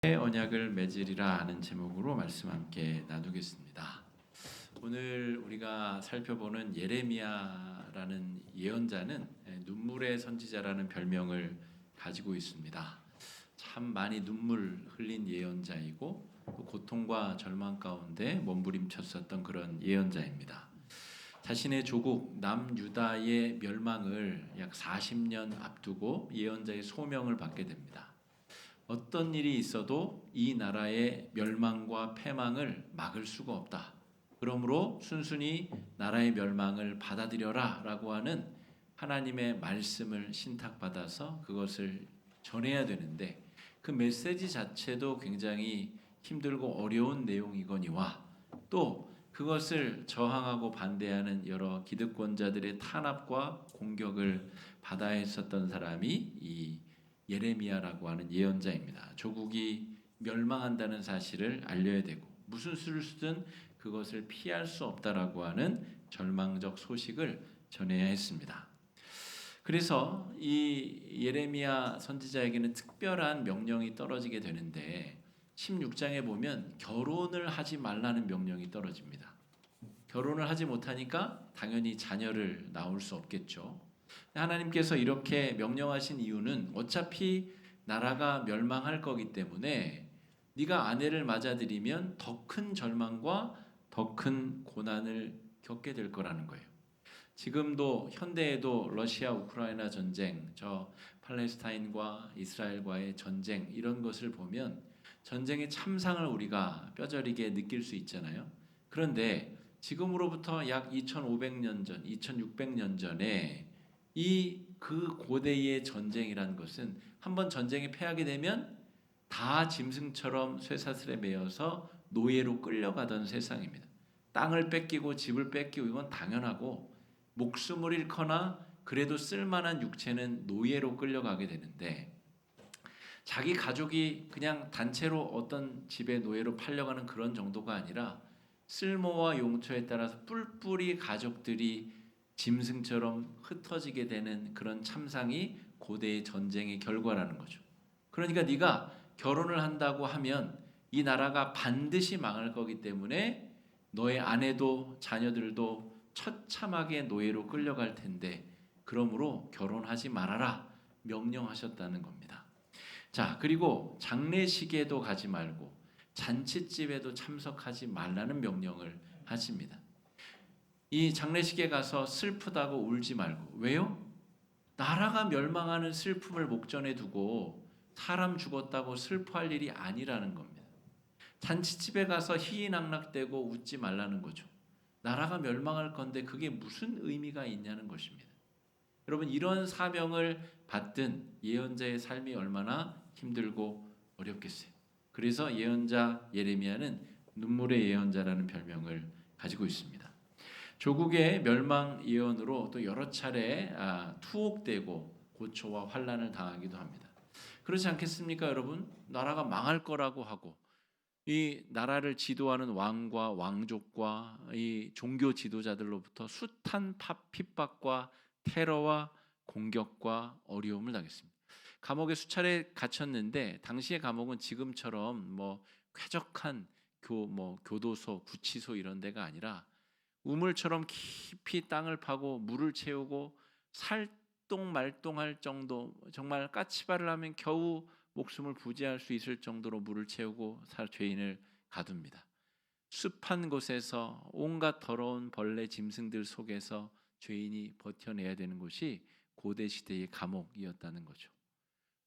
언약을 맺으리라 하는 제목으로 말씀 함께 나누겠습니다. 오늘 우리가 살펴보는 예레미야라는 예언자는 눈물의 선지자라는 별명을 가지고 있습니다. 참 많이 눈물 흘린 예언자이고 또 고통과 절망 가운데 몸부림쳤었던 그런 예언자입니다. 자신의 조국 남유다의 멸망을 약 40년 앞두고 예언자의 소명을 받게 됩니다. 어떤 일이 있어도 이 나라의 멸망과 패망을 막을 수가 없다. 그러므로 순순히 나라의 멸망을 받아들여라 라고 하는 하나님의 말씀을 신탁받아서 그것을 전해야 되는데, 그 메시지 자체도 굉장히 힘들고 어려운 내용이거니와 또 그것을 저항하고 반대하는 여러 기득권자들의 탄압과 공격을 받아야 했었던 사람이 이 예레미야라고 하는 예언자입니다. 조국이 멸망한다는 사실을 알려야 되고 무슨 수를 쓰든 그것을 피할 수 없다라고 하는 절망적 소식을 전해야 했습니다. 그래서 이 예레미야 선지자에게는 특별한 명령이 떨어지게 되는데 16장에 보면 결혼을 하지 말라는 명령이 떨어집니다. 결혼을 하지 못하니까 당연히 자녀를 낳을 수 없겠죠. 하나님께서 이렇게 명령하신 이유는 어차피 나라가 멸망할 거기 때문에 네가 아내를 맞아들이면 더 큰 절망과 더 큰 고난을 겪게 될 거라는 거예요. 지금도 현대에도 러시아 우크라이나 전쟁, 저 팔레스타인과 이스라엘과의 전쟁 이런 것을 보면 전쟁의 참상을 우리가 뼈저리게 느낄 수 있잖아요. 그런데 지금으로부터 약 2500년 전, 2600년 전에 그 고대의 전쟁이라는 것은 한번 전쟁에 패하게 되면 다 짐승처럼 쇠사슬에 매여서 노예로 끌려가던 세상입니다. 땅을 뺏기고 집을 뺏기고 이건 당연하고, 목숨을 잃거나 그래도 쓸만한 육체는 노예로 끌려가게 되는데, 자기 가족이 그냥 단체로 어떤 집의 노예로 팔려가는 그런 정도가 아니라 쓸모와 용처에 따라서 뿔뿔이 가족들이 짐승처럼 흩어지게 되는 그런 참상이 고대의 전쟁의 결과라는 거죠. 그러니까 네가 결혼을 한다고 하면 이 나라가 반드시 망할 거기 때문에 너의 아내도 자녀들도 처참하게 노예로 끌려갈 텐데, 그러므로 결혼하지 말아라 명령하셨다는 겁니다. 자, 그리고 장례식에도 가지 말고 잔칫집에도 참석하지 말라는 명령을 하십니다. 이 장례식에 가서 슬프다고 울지 말고. 왜요? 나라가 멸망하는 슬픔을 목전에 두고 사람 죽었다고 슬퍼할 일이 아니라는 겁니다. 잔치집에 가서 희희낙낙대고 웃지 말라는 거죠. 나라가 멸망할 건데 그게 무슨 의미가 있냐는 것입니다. 여러분, 이런 사명을 받든 예언자의 삶이 얼마나 힘들고 어렵겠어요. 그래서 예언자 예레미야는 눈물의 예언자라는 별명을 가지고 있습니다. 조국의 멸망 예언으로 또 여러 차례 투옥되고 고초와 환난을 당하기도 합니다. 그렇지 않겠습니까, 여러분? 나라가 망할 거라고 하고 이 나라를 지도하는 왕과 왕족과 이 종교 지도자들로부터 숱한 핍박과 테러와 공격과 어려움을 당했습니다. 감옥에 수차례 갇혔는데 당시의 감옥은 지금처럼 뭐 쾌적한 교도소, 구치소 이런 데가 아니라 우물처럼 깊이 땅을 파고 물을 채우고 살똥말똥할 정도, 정말 까치발을 하면 겨우 목숨을 부지할 수 있을 정도로 물을 채우고 죄인을 가둡니다. 습한 곳에서 온갖 더러운 벌레 짐승들 속에서 죄인이 버텨내야 되는 곳이 고대 시대의 감옥이었다는 거죠.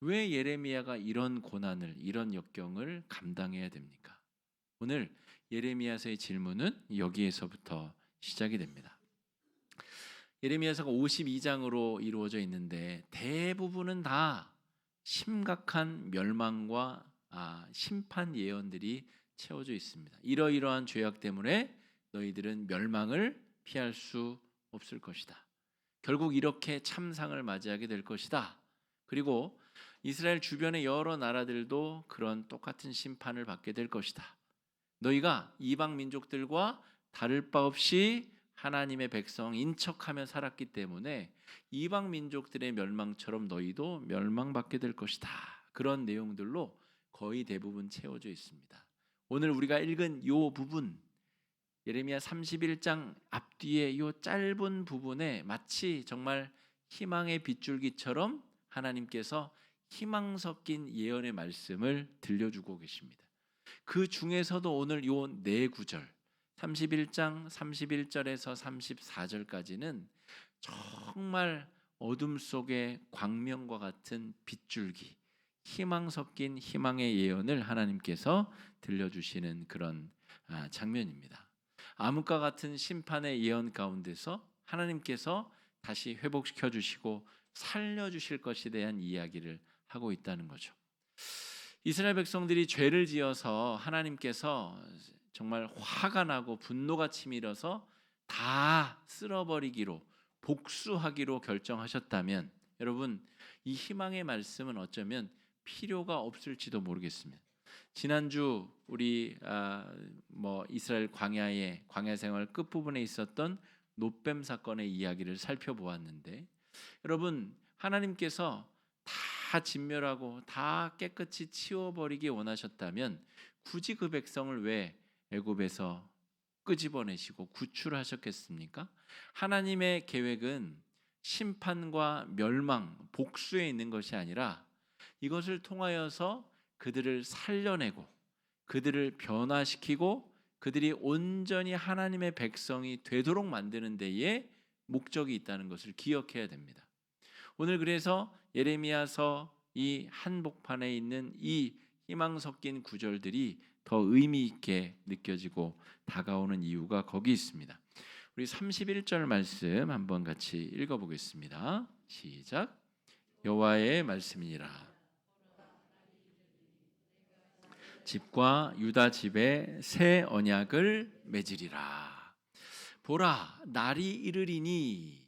왜 예레미야가 이런 고난을, 이런 역경을 감당해야 됩니까? 오늘 예레미야서의 질문은 여기에서부터 시작이 됩니다. 예레미야서가 52장으로 이루어져 있는데 대부분은 다 심각한 멸망과 심판 예언들이 채워져 있습니다. 이러이러한 죄악 때문에 너희들은 멸망을 피할 수 없을 것이다. 결국 이렇게 참상을 맞이하게 될 것이다. 그리고 이스라엘 주변의 여러 나라들도 그런 똑같은 심판을 받게 될 것이다. 너희가 이방 민족들과 다를 바 없이 하나님의 백성인 척하며 살았기 때문에 이방 민족들의 멸망처럼 너희도 멸망받게 될 것이다. 그런 내용들로 거의 대부분 채워져 있습니다. 오늘 우리가 읽은 요 부분, 예레미야 31장 앞뒤에 요 짧은 부분에 마치 정말 희망의 빗줄기처럼 하나님께서 희망 섞인 예언의 말씀을 들려주고 계십니다. 그 중에서도 오늘 요 네 구절 31장 31절에서 34절까지는 정말 어둠 속의 광명과 같은 빗줄기, 희망 섞인 희망의 예언을 하나님께서 들려주시는 그런 장면입니다. 암흑과 같은 심판의 예언 가운데서 하나님께서 다시 회복시켜 주시고 살려주실 것에 대한 이야기를 하고 있다는 거죠. 이스라엘 백성들이 죄를 지어서 하나님께서 정말 화가 나고 분노가 치밀어서 다 쓸어버리기로, 복수하기로 결정하셨다면 여러분, 이 희망의 말씀은 어쩌면 필요가 없을지도 모르겠습니다. 지난주 우리 이스라엘 광야 생활 끝부분에 있었던 놋뱀 사건의 이야기를 살펴보았는데, 여러분, 하나님께서 다 진멸하고 다 깨끗이 치워버리기 원하셨다면 굳이 그 백성을 왜 애굽에서 끄집어내시고 구출하셨겠습니까? 하나님의 계획은 심판과 멸망, 복수에 있는 것이 아니라 이것을 통하여서 그들을 살려내고 그들을 변화시키고 그들이 온전히 하나님의 백성이 되도록 만드는 데에 목적이 있다는 것을 기억해야 됩니다. 오늘 그래서 예레미야서 이 한복판에 있는 이 희망 섞인 구절들이 더 의미 있게 느껴지고 다가오는 이유가 거기 있습니다. 우리 31절 말씀 한번 같이 읽어보겠습니다. 시작. 여호와의 말씀이니라. 집과 유다 집에 새 언약을 맺으리라. 보라, 날이 이르리니.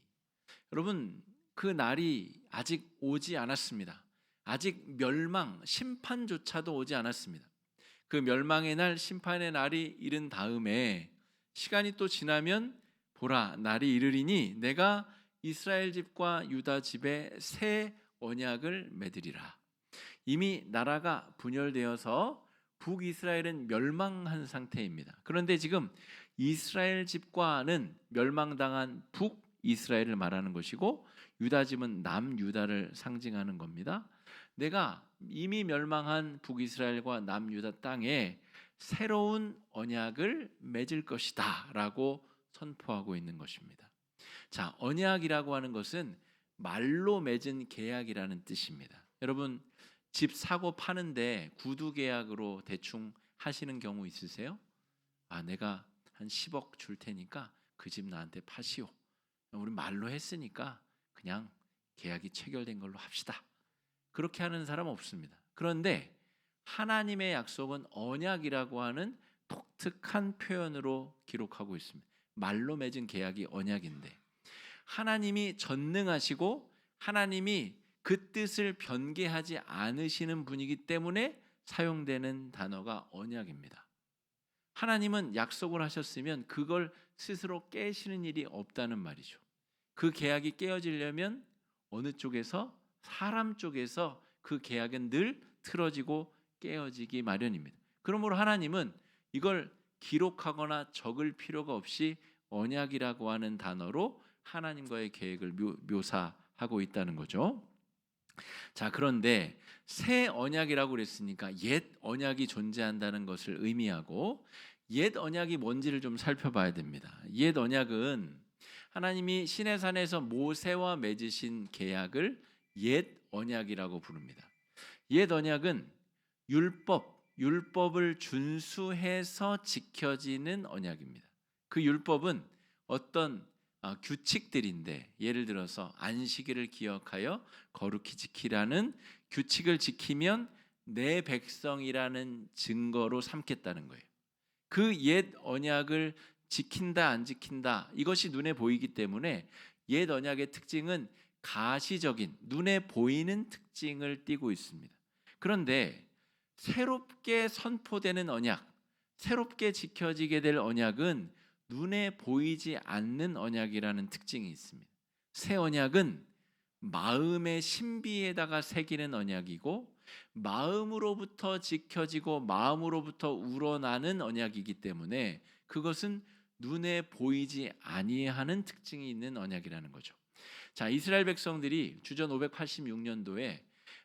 여러분, 그 날이 아직 오지 않았습니다. 아직 멸망, 심판조차도 오지 않았습니다. 그 멸망의 날, 심판의 날이 이른 다음에 시간이 또 지나면 보라, 날이 이르리니 내가 이스라엘 집과 유다 집에 새 언약을 맺으리라. 이미 나라가 분열되어서 북이스라엘은 멸망한 상태입니다. 그런데 지금 이스라엘 집과는 멸망당한 북이스라엘을 말하는 것이고 유다 집은 남유다를 상징하는 겁니다. 내가 이미 멸망한 북이스라엘과 남유다 땅에 새로운 언약을 맺을 것이다 라고 선포하고 있는 것입니다. 자, 언약이라고 하는 것은 말로 맺은 계약이라는 뜻입니다. 여러분, 집 사고 파는데 구두 계약으로 대충 하시는 경우 있으세요? 내가 한 10억 줄 테니까 그 집 나한테 파시오. 우리 말로 했으니까 그냥 계약이 체결된 걸로 합시다. 그렇게 하는 사람 없습니다. 그런데 하나님의 약속은 언약이라고 하는 독특한 표현으로 기록하고 있습니다. 말로 맺은 계약이 언약인데 하나님이 전능하시고 하나님이 그 뜻을 변개하지 않으시는 분이기 때문에 사용되는 단어가 언약입니다. 하나님은 약속을 하셨으면 그걸 스스로 깨시는 일이 없다는 말이죠. 그 계약이 깨어지려면 어느 쪽에서, 사람 쪽에서 그 계약은 늘 틀어지고 깨어지기 마련입니다. 그러므로 하나님은 이걸 기록하거나 적을 필요가 없이 언약이라고 하는 단어로 하나님과의 계획을 묘사하고 있다는 거죠. 자, 그런데 새 언약이라고 그랬으니까 옛 언약이 존재한다는 것을 의미하고 옛 언약이 뭔지를 좀 살펴봐야 됩니다. 옛 언약은 하나님이 시내산에서 모세와 맺으신 계약을 옛 언약이라고 부릅니다. 옛 언약은 율법을 준수해서 지켜지는 언약입니다. 그 율법은 어떤 규칙들인데, 예를 들어서 안식일을 기억하여 거룩히 지키라는 규칙을 지키면 내 백성이라는 증거로 삼겠다는 거예요. 그 옛 언약을 지킨다 안 지킨다 이것이 눈에 보이기 때문에 옛 언약의 특징은 가시적인 눈에 보이는 특징을 띠고 있습니다. 그런데 새롭게 선포되는 언약, 새롭게 지켜지게 될 언약은 눈에 보이지 않는 언약이라는 특징이 있습니다. 새 언약은 마음의 신비에다가 새기는 언약이고 마음으로부터 지켜지고 마음으로부터 우러나는 언약이기 때문에 그것은 눈에 보이지 아니하는 특징이 있는 언약이라는 거죠. 자, 이스라엘 백성들이 주전 586년도에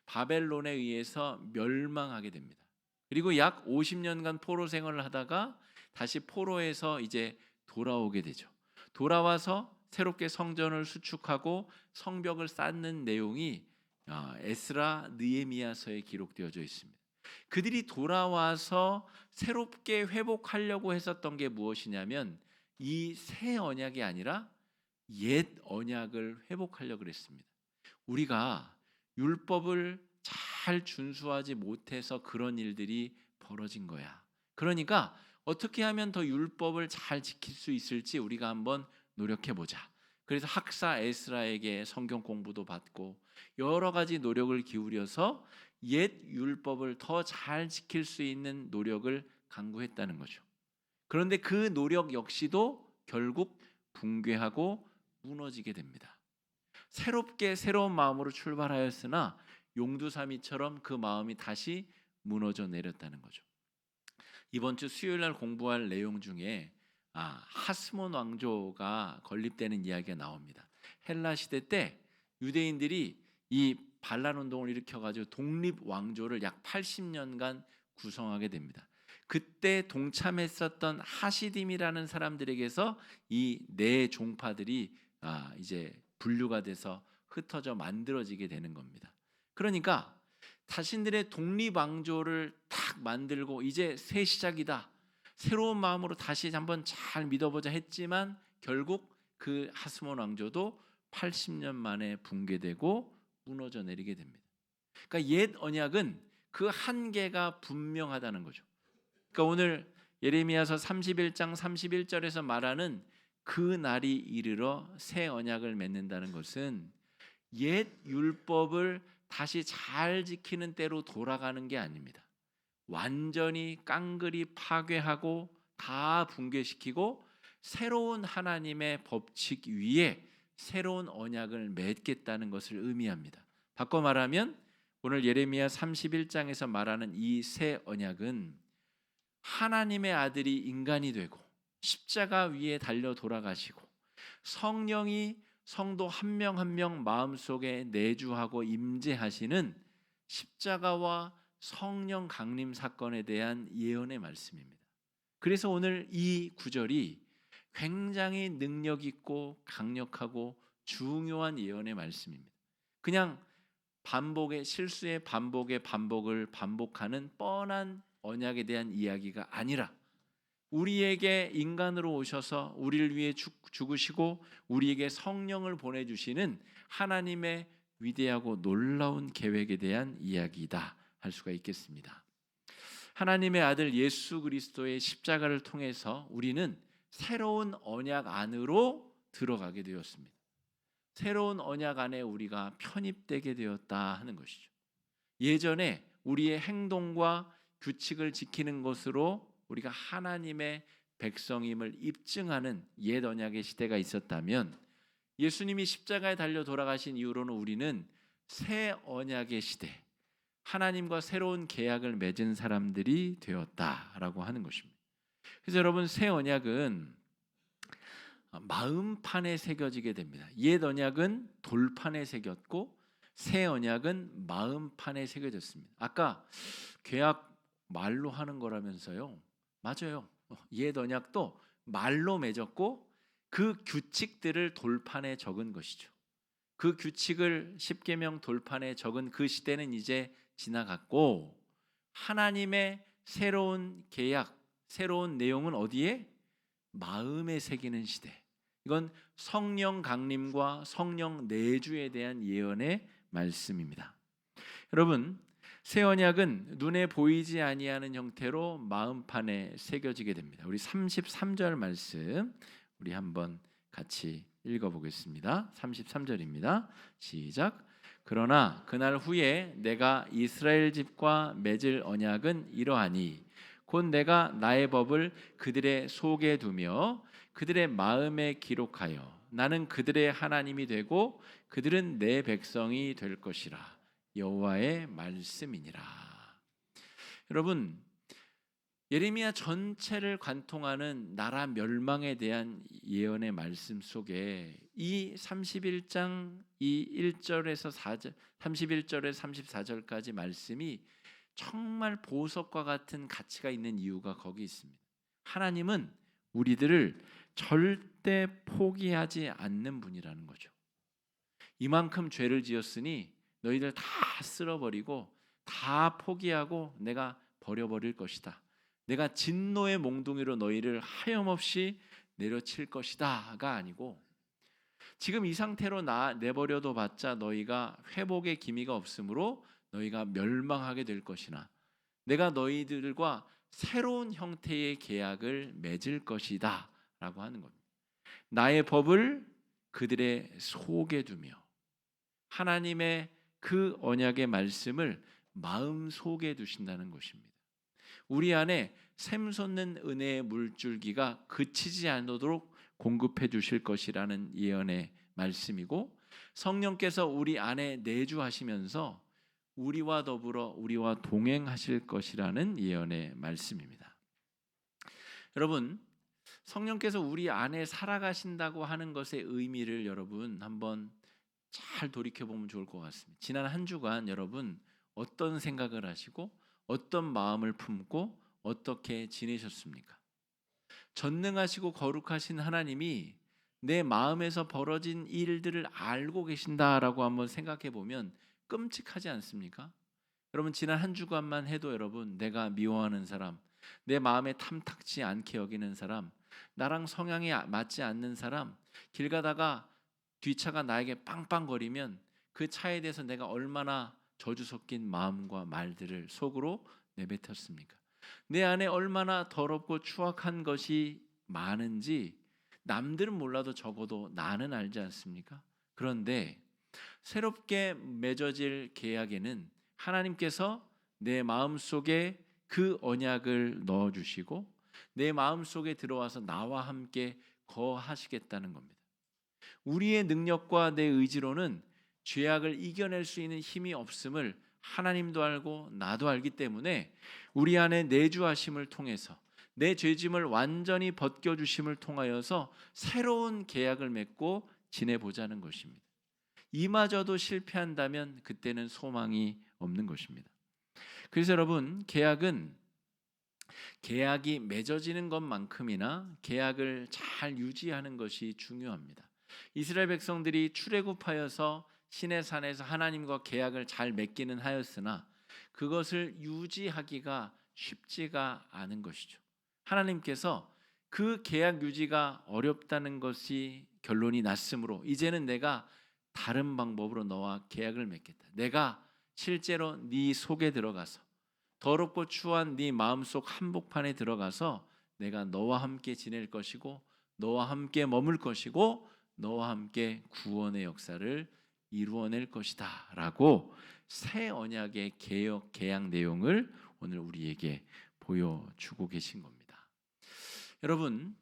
바벨론에 의해서 멸망하게 됩니다. 그리고 약 50년간 포로 생활을 하다가 다시 포로에서 이제 돌아오게 되죠. 돌아와서 새롭게 성전을 수축하고 성벽을 쌓는 내용이 에스라, 느헤미야서에 기록되어져 있습니다. 그들이 돌아와서 새롭게 회복하려고 했었던 게 무엇이냐면 이 새 언약이 아니라 옛 언약을 회복하려고 그랬습니다. 우리가 율법을 잘 준수하지 못해서 그런 일들이 벌어진 거야. 그러니까 어떻게 하면 더 율법을 잘 지킬 수 있을지 우리가 한번 노력해 보자. 그래서 학사 에스라에게 성경 공부도 받고 여러 가지 노력을 기울여서 옛 율법을 더 잘 지킬 수 있는 노력을 강구했다는 거죠. 그런데 그 노력 역시도 결국 붕괴하고 무너지게 됩니다. 새롭게 새로운 마음으로 출발하였으나 용두사미처럼 그 마음이 다시 무너져 내렸다는 거죠. 이번 주 수요일 날 공부할 내용 중에 하스몬 왕조가 건립되는 이야기가 나옵니다. 헬라 시대 때 유대인들이 이 반란 운동을 일으켜가지고 독립 왕조를 약 80년간 구성하게 됩니다. 그때 동참했었던 하시딤이라는 사람들에게서 이 네 종파들이 이제 분류가 돼서 흩어져 만들어지게 되는 겁니다. 그러니까 자신들의 독립 왕조를 딱 만들고 이제 새 시작이다. 새로운 마음으로 다시 한번 잘 믿어보자 했지만 결국 그 하스몬 왕조도 80년 만에 붕괴되고 무너져 내리게 됩니다. 그러니까 옛 언약은 그 한계가 분명하다는 거죠. 그러니까 오늘 예레미야서 31장 31절에서 말하는 그 날이 이르러 새 언약을 맺는다는 것은 옛 율법을 다시 잘 지키는 때로 돌아가는 게 아닙니다. 완전히 깡그리 파괴하고 다 붕괴시키고 새로운 하나님의 법칙 위에 새로운 언약을 맺겠다는 것을 의미합니다. 바꿔 말하면 오늘 예레미야 31장에서 말하는 이 새 언약은 하나님의 아들이 인간이 되고 십자가 위에 달려 돌아가시고 성령이 성도 한 명 한 명 마음속에 내주하고 임재하시는 십자가와 성령 강림 사건에 대한 예언의 말씀입니다. 그래서 오늘 이 구절이 굉장히 능력 있고 강력하고 중요한 예언의 말씀입니다. 그냥 반복의 실수의 반복을 반복하는 뻔한 언약에 대한 이야기가 아니라 우리에게 인간으로 오셔서 우리를 위해 죽으시고 우리에게 성령을 보내주시는 하나님의 위대하고 놀라운 계획에 대한 이야기이다 할 수가 있겠습니다. 하나님의 아들 예수 그리스도의 십자가를 통해서 우리는 새로운 언약 안으로 들어가게 되었습니다. 새로운 언약 안에 우리가 편입되게 되었다 하는 것이죠. 예전에 우리의 행동과 규칙을 지키는 것으로 우리가 하나님의 백성임을 입증하는 옛 언약의 시대가 있었다면 예수님이 십자가에 달려 돌아가신 이후로는 우리는 새 언약의 시대, 하나님과 새로운 계약을 맺은 사람들이 되었다라고 하는 것입니다. 그래서 여러분 새 언약은 마음판에 새겨지게 됩니다. 옛 언약은 돌판에 새겼고 새 언약은 마음판에 새겨졌습니다. 아까 계약 말로 하는 거라면서요. 맞아요. 옛 언약도 말로 맺었고 그 규칙들을 돌판에 적은 것이죠. 그 규칙을 십계명 돌판에 적은 그 시대는 이제 지나갔고 하나님의 새로운 계약, 새로운 내용은 어디에? 마음에 새기는 시대. 이건 성령 강림과 성령 내주에 대한 예언의 말씀입니다. 여러분 새 언약은 눈에 보이지 아니하는 형태로 마음판에 새겨지게 됩니다. 우리 33절 말씀 우리 한번 같이 읽어보겠습니다. 33절입니다. 시작. 그러나 그날 후에 내가 이스라엘 집과 맺을 언약은 이러하니 곧 내가 나의 법을 그들의 속에 두며 그들의 마음에 기록하여 나는 그들의 하나님이 되고 그들은 내 백성이 될 것이라. 여호와의 말씀이니라. 여러분, 예레미야 전체를 관통하는 나라 멸망에 대한 예언의 말씀 속에 이 31장 이 1절에서 4절, 31절에서 34절까지 말씀이 정말 보석과 같은 가치가 있는 이유가 거기 있습니다. 하나님은 우리들을 절대 포기하지 않는 분이라는 거죠. 이만큼 죄를 지었으니 너희들 다 쓸어버리고 다 포기하고 내가 버려버릴 것이다. 내가 진노의 몽둥이로 너희를 하염없이 내려칠 것이다가 아니고, 지금 이 상태로 내버려둬 봤자 너희가 회복의 기미가 없으므로 너희가 멸망하게 될 것이나 내가 너희들과 새로운 형태의 계약을 맺을 것이다 라고 하는 겁니다. 나의 법을 그들의 속에 두며 하나님의 그 언약의 말씀을 마음속에 두신다는 것입니다. 우리 안에 샘솟는 은혜의 물줄기가 그치지 않도록 공급해 주실 것이라는 예언의 말씀이고, 성령께서 우리 안에 내주하시면서 우리와 더불어 우리와 동행하실 것이라는 예언의 말씀입니다. 여러분, 성령께서 우리 안에 살아가신다고 하는 것의 의미를 여러분 한번 잘 돌이켜보면 좋을 것 같습니다. 지난 한 주간 여러분 어떤 생각을 하시고 어떤 마음을 품고 어떻게 지내셨습니까? 전능하시고 거룩하신 하나님이 내 마음에서 벌어진 일들을 알고 계신다라고 한번 생각해 보면 끔찍하지 않습니까? 여러분, 지난 한 주간만 해도 여러분, 내가 미워하는 사람, 내 마음에 탐탁지 않게 여기는 사람, 나랑 성향이 맞지 않는 사람, 길 가다가 뒷차가 나에게 빵빵거리면 그 차에 대해서 내가 얼마나 저주 섞인 마음과 말들을 속으로 내뱉었습니까? 내 안에 얼마나 더럽고 추악한 것이 많은지 남들은 몰라도 적어도 나는 알지 않습니까? 그런데 새롭게 맺어질 계약에는 하나님께서 내 마음속에 그 언약을 넣어주시고 내 마음속에 들어와서 나와 함께 거하시겠다는 겁니다. 우리의 능력과 내 의지로는 죄악을 이겨낼 수 있는 힘이 없음을 하나님도 알고 나도 알기 때문에 우리 안에 내주하심을 통해서 내 죄짐을 완전히 벗겨주심을 통하여서 새로운 계약을 맺고 지내보자는 것입니다. 이마저도 실패한다면 그때는 소망이 없는 것입니다. 그래서 여러분, 계약이 맺어지는 것만큼이나 계약을 잘 유지하는 것이 중요합니다. 이스라엘 백성들이 출애굽하여서 시내산에서 하나님과 계약을 잘 맺기는 하였으나 그것을 유지하기가 쉽지가 않은 것이죠. 하나님께서 그 계약 유지가 어렵다는 것이 결론이 났으므로 이제는 내가 다른 방법으로 너와 계약을 맺겠다. 내가 실제로 네 속에 들어가서 더럽고 추한 네 마음속 한복판에 들어가서 내가 너와 함께 지낼 것이고 너와 함께 머물 것이고 너와 함께 구원의 역사를 이루어낼 것이다 라고 새 언약의 계약 내용을 오늘 우리에게 보여주고 계신 겁니다. 여러분,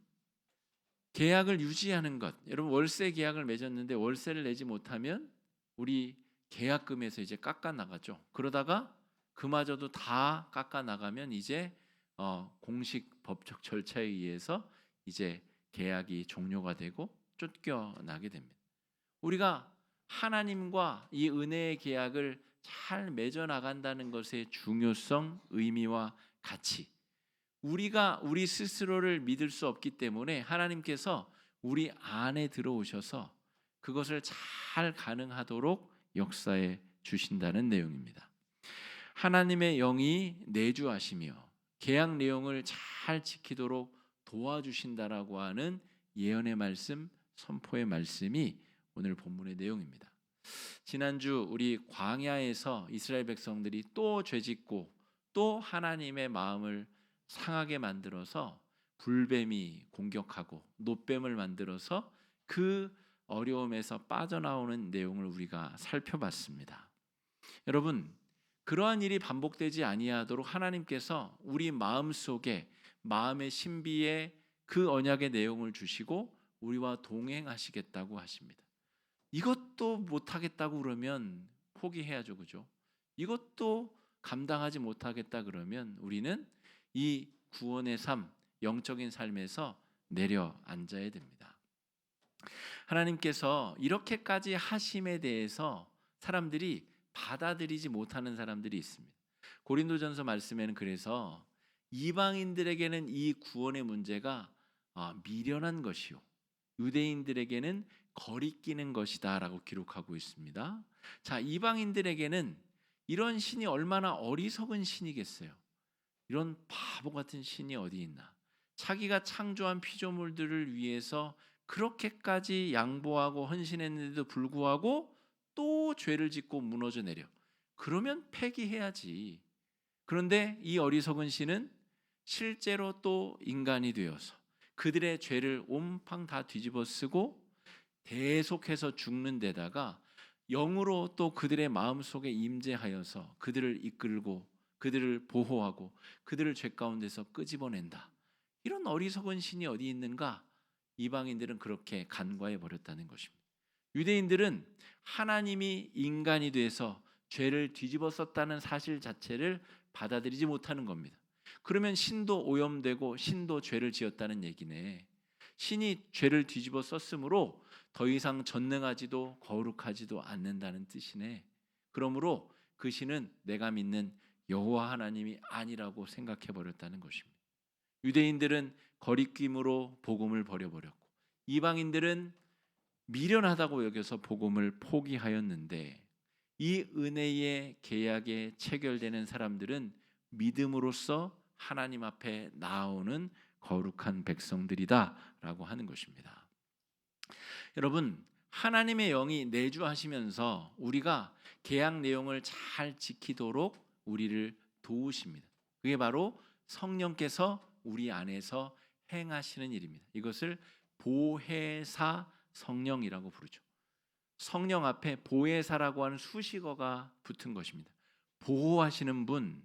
계약을 유지하는 것, 여러분 월세 계약을 맺었는데 월세를 내지 못하면 우리 계약금에서 이제 깎아 나가죠. 그러다가 그마저도 다 깎아 나가면 이제 공식 법적 절차에 의해서 이제 계약이 종료가 되고 쫓겨나게 됩니다. 우리가 하나님과 이 은혜의 계약을 잘 맺어 나간다는 것의 중요성, 의미와 가치, 우리가 우리 스스로를 믿을 수 없기 때문에 하나님께서 우리 안에 들어오셔서 그것을 잘 가능하도록 역사해 주신다는 내용입니다. 하나님의 영이 내주하시며 계약 내용을 잘 지키도록 도와주신다라고 하는 예언의 말씀, 선포의 말씀이 오늘 본문의 내용입니다. 지난주 우리 광야에서 이스라엘 백성들이 또 죄짓고 또 하나님의 마음을 상하게 만들어서 불뱀이 공격하고 놋뱀을 만들어서 그 어려움에서 빠져나오는 내용을 우리가 살펴봤습니다. 여러분, 그러한 일이 반복되지 아니하도록 하나님께서 우리 마음속에 마음의 신비에 그 언약의 내용을 주시고 우리와 동행하시겠다고 하십니다. 이것도 못하겠다고 그러면 포기해야죠, 그죠? 이것도 감당하지 못하겠다 그러면 우리는 이 구원의 삶, 영적인 삶에서 내려앉아야 됩니다. 하나님께서 이렇게까지 하심에 대해서 사람들이 받아들이지 못하는 사람들이 있습니다. 고린도전서 말씀에는 그래서 이방인들에게는 이 구원의 문제가 미련한 것이요 유대인들에게는 거리끼는 것이다 라고 기록하고 있습니다. 자, 이방인들에게는 이런 신이 얼마나 어리석은 신이겠어요. 이런 바보 같은 신이 어디 있나. 자기가 창조한 피조물들을 위해서 그렇게까지 양보하고 헌신했는데도 불구하고 또 죄를 짓고 무너져 내려. 그러면 폐기해야지. 그런데 이 어리석은 신은 실제로 또 인간이 되어서 그들의 죄를 온팡 다 뒤집어 쓰고 계속해서 죽는 데다가 영으로 또 그들의 마음속에 임재하여서 그들을 이끌고 그들을 보호하고 그들을 죄 가운데서 끄집어낸다. 이런 어리석은 신이 어디 있는가? 이방인들은 그렇게 간과해 버렸다는 것입니다. 유대인들은 하나님이 인간이 돼서 죄를 뒤집어 썼다는 사실 자체를 받아들이지 못하는 겁니다. 그러면 신도 오염되고 신도 죄를 지었다는 얘기네. 신이 죄를 뒤집어 썼으므로 더 이상 전능하지도 거룩하지도 않는다는 뜻이네. 그러므로 그 신은 내가 믿는 여호와 하나님이 아니라고 생각해 버렸다는 것입니다. 유대인들은 거리낌으로 복음을 버려버렸고 이방인들은 미련하다고 여겨서 복음을 포기하였는데 이 은혜의 계약에 체결되는 사람들은 믿음으로써 하나님 앞에 나아오는 거룩한 백성들이다라고 하는 것입니다. 여러분, 하나님의 영이 내주하시면서 우리가 계약 내용을 잘 지키도록 우리를 도우십니다. 그게 바로 성령께서 우리 안에서 행하시는 일입니다. 이것을 보혜사 성령이라고 부르죠. 성령 앞에 보혜사라고 하는 수식어가 붙은 것입니다. 보호하시는 분,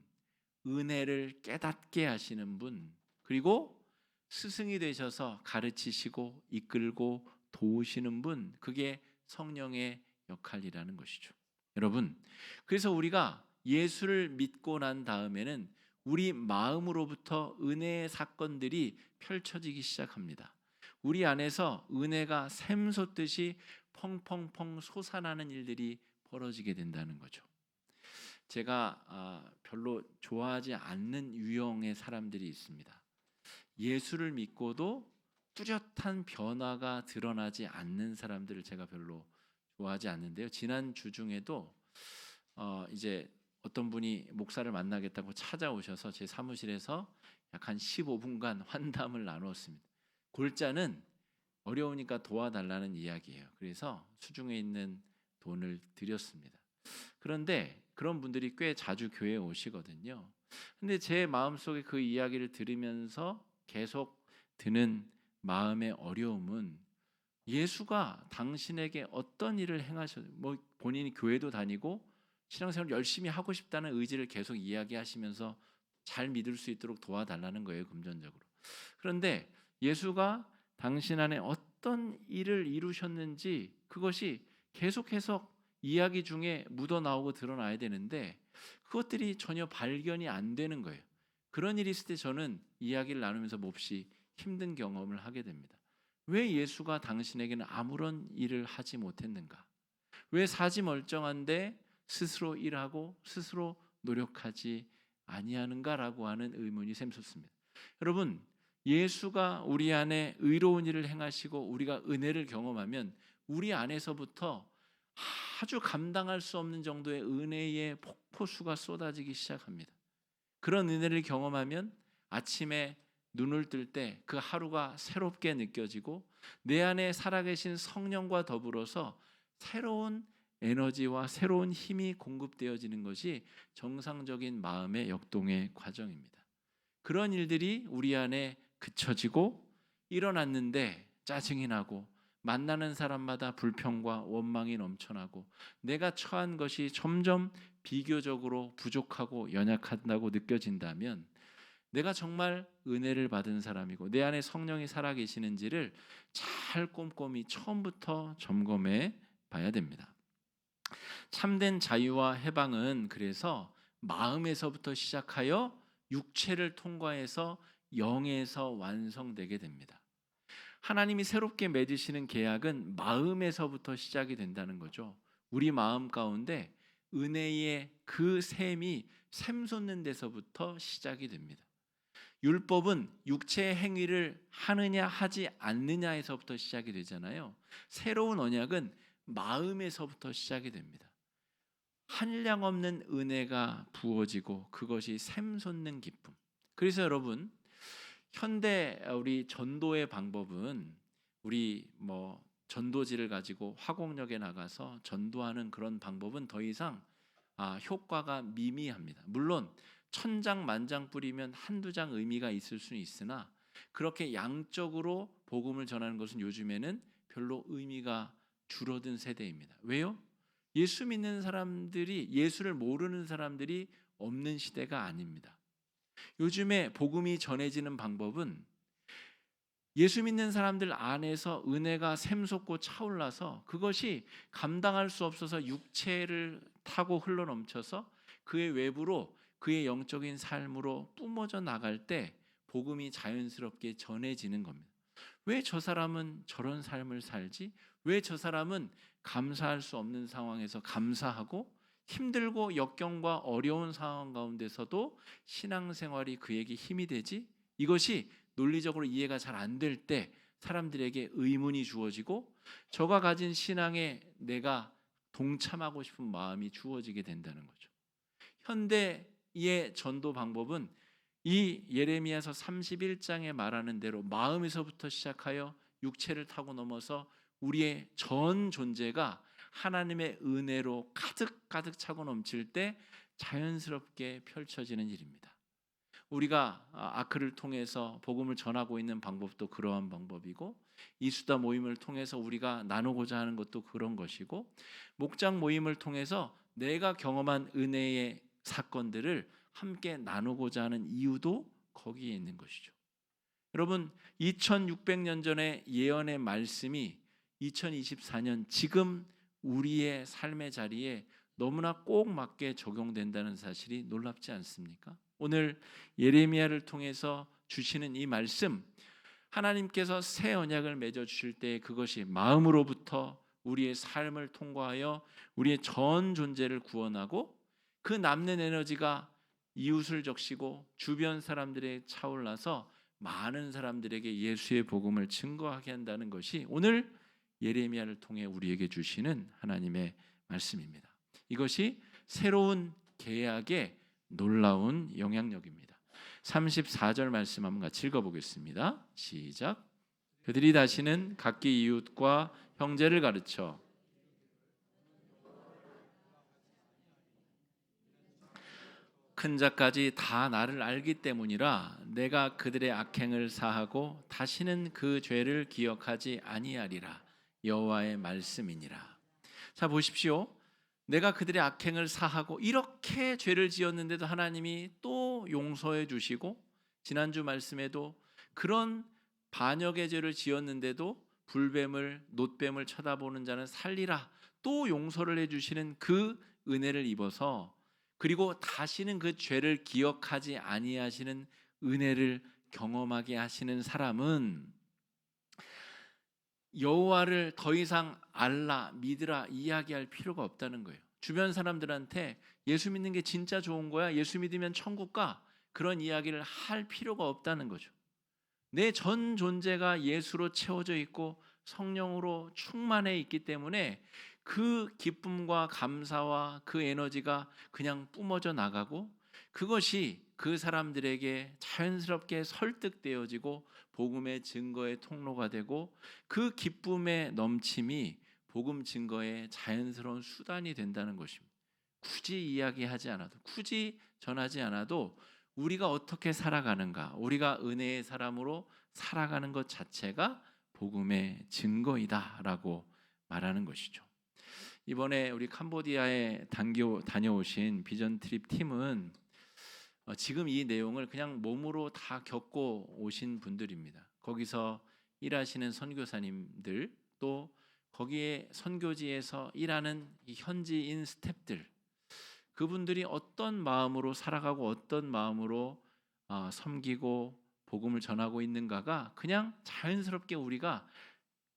은혜를 깨닫게 하시는 분, 그리고 스승이 되셔서 가르치시고 이끌고 도우시는 분, 그게 성령의 역할이라는 것이죠. 여러분, 그래서 우리가 예수를 믿고 난 다음에는 우리 마음으로부터 은혜의 사건들이 펼쳐지기 시작합니다. 우리 안에서 은혜가 샘솟듯이 펑펑펑 솟아나는 일들이 벌어지게 된다는 거죠. 제가 별로 좋아하지 않는 유형의 사람들이 있습니다. 예수를 믿고도 뚜렷한 변화가 드러나지 않는 사람들을 제가 별로 좋아하지 않는데요. 지난 주 중에도 이제 어떤 분이 목사를 만나겠다고 찾아오셔서 제 사무실에서 약 한 15분간 환담을 나누었습니다. 골자는 어려우니까 도와달라는 이야기예요. 그래서 수중에 있는 돈을 드렸습니다. 그런데 그런 분들이 꽤 자주 교회에 오시거든요. 근데 제 마음속에 그 이야기를 들으면서 계속 드는 마음의 어려움은 예수가 당신에게 어떤 일을 행하셨, 본인이 교회도 다니고 신앙생활을 열심히 하고 싶다는 의지를 계속 이야기하시면서 잘 믿을 수 있도록 도와달라는 거예요, 금전적으로. 그런데 예수가 당신 안에 어떤 일을 이루셨는지 그것이 계속해서 이야기 중에 묻어나오고 드러나야 되는데 그것들이 전혀 발견이 안 되는 거예요. 그런 일이 있을 때 저는 이야기를 나누면서 몹시 힘든 경험을 하게 됩니다. 왜 예수가 당신에게는 아무런 일을 하지 못했는가? 왜 사지 멀쩡한데 스스로 일하고 스스로 노력하지 아니하는가라고 하는 의문이 샘솟습니다. 여러분, 예수가 우리 안에 의로운 일을 행하시고 우리가 은혜를 경험하면 우리 안에서부터 아주 감당할 수 없는 정도의 은혜의 폭포수가 쏟아지기 시작합니다. 그런 은혜를 경험하면 아침에 눈을 뜰 때 그 하루가 새롭게 느껴지고 내 안에 살아계신 성령과 더불어서 새로운 에너지와 새로운 힘이 공급되어지는 것이 정상적인 마음의 역동의 과정입니다. 그런 일들이 우리 안에 그쳐지고 일어났는데 짜증이 나고 만나는 사람마다 불평과 원망이 넘쳐나고 내가 처한 것이 점점 비교적으로 부족하고 연약하다고 느껴진다면 내가 정말 은혜를 받은 사람이고 내 안에 성령이 살아계시는지를 잘 꼼꼼히 처음부터 점검해 봐야 됩니다. 참된 자유와 해방은 그래서 마음에서부터 시작하여 육체를 통과해서 영에서 완성되게 됩니다. 하나님이 새롭게 맺으시는 계약은 마음에서부터 시작이 된다는 거죠. 우리 마음 가운데 은혜의 그 샘이 샘솟는 데서부터 시작이 됩니다. 율법은 육체의 행위를 하느냐 하지 않느냐에서부터 시작이 되잖아요. 새로운 언약은 마음에서부터 시작이 됩니다. 한량없는 은혜가 부어지고 그것이 샘솟는 기쁨. 그래서 여러분, 현대 우리 전도의 방법은 우리 전도지를 가지고 화곡역에 나가서 전도하는 그런 방법은 더 이상 효과가 미미합니다. 물론 천장 만장 뿌리면 한두 장 의미가 있을 수는 있으나 그렇게 양적으로 복음을 전하는 것은 요즘에는 별로 의미가 줄어든 세대입니다. 왜요? 예수 믿는 사람들이, 예수를 모르는 사람들이 없는 시대가 아닙니다. 요즘에 복음이 전해지는 방법은 예수 믿는 사람들 안에서 은혜가 샘솟고 차올라서 그것이 감당할 수 없어서 육체를 타고 흘러넘쳐서 그의 외부로, 그의 영적인 삶으로 뿜어져 나갈 때 복음이 자연스럽게 전해지는 겁니다. 왜 저 사람은 저런 삶을 살지? 왜 저 사람은 감사할 수 없는 상황에서 감사하고 힘들고 역경과 어려운 상황 가운데서도 신앙생활이 그에게 힘이 되지? 이것이 논리적으로 이해가 잘 안 될 때 사람들에게 의문이 주어지고 저가 가진 신앙에 내가 동참하고 싶은 마음이 주어지게 된다는 거죠. 현대의 전도 방법은 이 예레미야서 31장에 말하는 대로 마음에서부터 시작하여 육체를 타고 넘어서 우리의 전 존재가 하나님의 은혜로 가득 차고 넘칠 때 자연스럽게 펼쳐지는 일입니다. 우리가 아크를 통해서 복음을 전하고 있는 방법도 그러한 방법이고, 이수다 모임을 통해서 우리가 나누고자 하는 것도 그런 것이고, 목장 모임을 통해서 내가 경험한 은혜의 사건들을 함께 나누고자 하는 이유도 거기에 있는 것이죠. 여러분, 2600년 전의 예언의 말씀이 2024년 지금 우리의 삶의 자리에 너무나 꼭 맞게 적용된다는 사실이 놀랍지 않습니까? 오늘 예레미야를 통해서 주시는 이 말씀, 하나님께서 새 언약을 맺어 주실 때 그것이 마음으로부터 우리의 삶을 통과하여 우리의 전 존재를 구원하고 그 남는 에너지가 이웃을 적시고 주변 사람들에 차올라서 많은 사람들에게 예수의 복음을 증거하게 한다는 것이 오늘 예레미야를 통해 우리에게 주시는 하나님의 말씀입니다. 이것이 새로운 계약의 놀라운 영향력입니다. 34절 말씀 한번 같이 읽어보겠습니다. 시작. 그들이 다시는 각기 이웃과 형제를 가르쳐 큰 자까지 다 나를 알기 때문이라 내가 그들의 악행을 사하고 다시는 그 죄를 기억하지 아니하리라. 여호와의 말씀이니라. 자, 보십시오. 내가 그들의 악행을 사하고 이렇게 죄를 지었는데도 하나님이 또 용서해 주시고, 지난주 말씀에도 그런 반역의 죄를 지었는데도 불뱀을 놋뱀을 쳐다보는 자는 살리라 또 용서를 해 주시는 그 은혜를 입어서, 그리고 다시는 그 죄를 기억하지 아니하시는 은혜를 경험하게 하시는 사람은 여호와를 더 이상 알라, 믿으라 이야기할 필요가 없다는 거예요. 주변 사람들한테 예수 믿는 게 진짜 좋은 거야, 예수 믿으면 천국 가, 그런 이야기를 할 필요가 없다는 거죠. 내 전 존재가 예수로 채워져 있고 성령으로 충만해 있기 때문에 그 기쁨과 감사와 그 에너지가 그냥 뿜어져 나가고, 그것이 그 사람들에게 자연스럽게 설득되어지고 복음의 증거의 통로가 되고, 그 기쁨의 넘침이 복음 증거의 자연스러운 수단이 된다는 것입니다. 굳이 이야기하지 않아도, 굳이 전하지 않아도 우리가 어떻게 살아가는가, 우리가 은혜의 사람으로 살아가는 것 자체가 복음의 증거이다라고 말하는 것이죠. 이번에 우리 캄보디아에 다녀오신 비전 트립 팀은 지금 이 내용을 그냥 몸으로 다 겪고 오신 분들입니다. 거기서 일하시는 선교사님들, 또 거기에 선교지에서 일하는 이 현지인 스태프들, 그분들이 어떤 마음으로 살아가고 어떤 마음으로 섬기고 복음을 전하고 있는가가 그냥 자연스럽게 우리가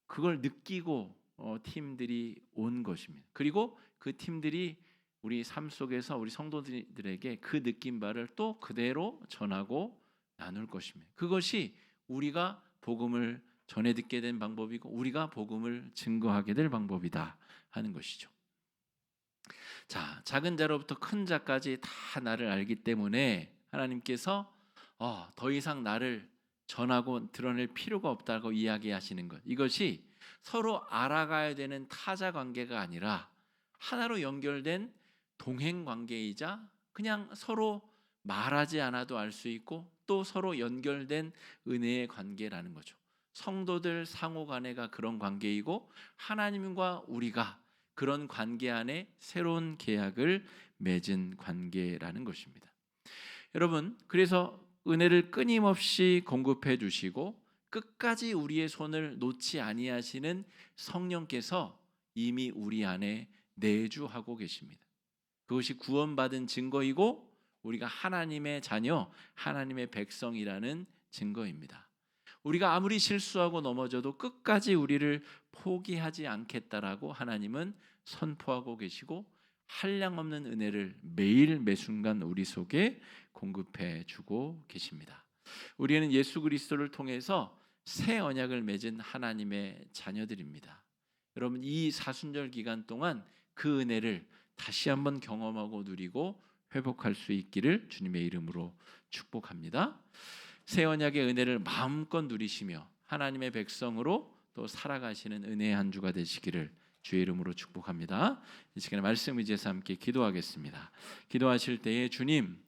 그걸 느끼고 팀들이 온 것입니다. 그리고 그 팀들이 우리 삶 속에서 우리 성도들에게 그 느낀 바를 또 그대로 전하고 나눌 것입니다. 그것이 우리가 복음을 전해 듣게 된 방법이고 우리가 복음을 증거하게 될 방법이다 하는 것이죠. 자, 작은 자로부터 큰 자까지 다 나를 알기 때문에 하나님께서 더 이상 나를 전하고 드러낼 필요가 없다고 이야기하시는 것, 이것이 서로 알아가야 되는 타자 관계가 아니라 하나로 연결된 동행 관계이자 그냥 서로 말하지 않아도 알 수 있고 또 서로 연결된 은혜의 관계라는 거죠. 성도들 상호 간에가 그런 관계이고 하나님과 우리가 그런 관계 안에 새로운 계약을 맺은 관계라는 것입니다. 여러분, 그래서 은혜를 끊임없이 공급해 주시고 끝까지 우리의 손을 놓지 아니하시는 성령께서 이미 우리 안에 내주하고 계십니다. 그것이 구원받은 증거이고 우리가 하나님의 자녀, 하나님의 백성이라는 증거입니다. 우리가 아무리 실수하고 넘어져도 끝까지 우리를 포기하지 않겠다라고 하나님은 선포하고 계시고 한량없는 은혜를 매일 매순간 우리 속에 공급해 주고 계십니다. 우리는 예수 그리스도를 통해서 새 언약을 맺은 하나님의 자녀들입니다. 여러분, 이 사순절 기간 동안 그 은혜를 다시 한번 경험하고 누리고 회복할 수 있기를 주님의 이름으로 축복합니다. 새 언약의 은혜를 마음껏 누리시며 하나님의 백성으로 또 살아가시는 은혜의 한 주가 되시기를 주의 이름으로 축복합니다. 이 시간에 말씀 의지해서 함께 기도하겠습니다. 기도하실 때에 주님,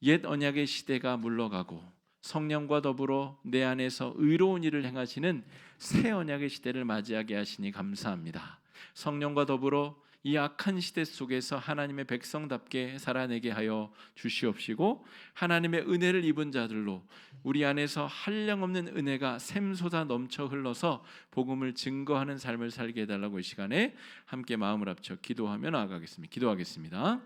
옛 언약의 시대가 물러가고 성령과 더불어 내 안에서 의로운 일을 행하시는 새 언약의 시대를 맞이하게 하시니 감사합니다. 성령과 더불어 이 악한 시대 속에서 하나님의 백성답게 살아내게 하여 주시옵시고 하나님의 은혜를 입은 자들로 우리 안에서 한량없는 은혜가 샘솟아 넘쳐 흘러서 복음을 증거하는 삶을 살게 해달라고 이 시간에 함께 마음을 합쳐 기도하며 나아가겠습니다. 기도하겠습니다.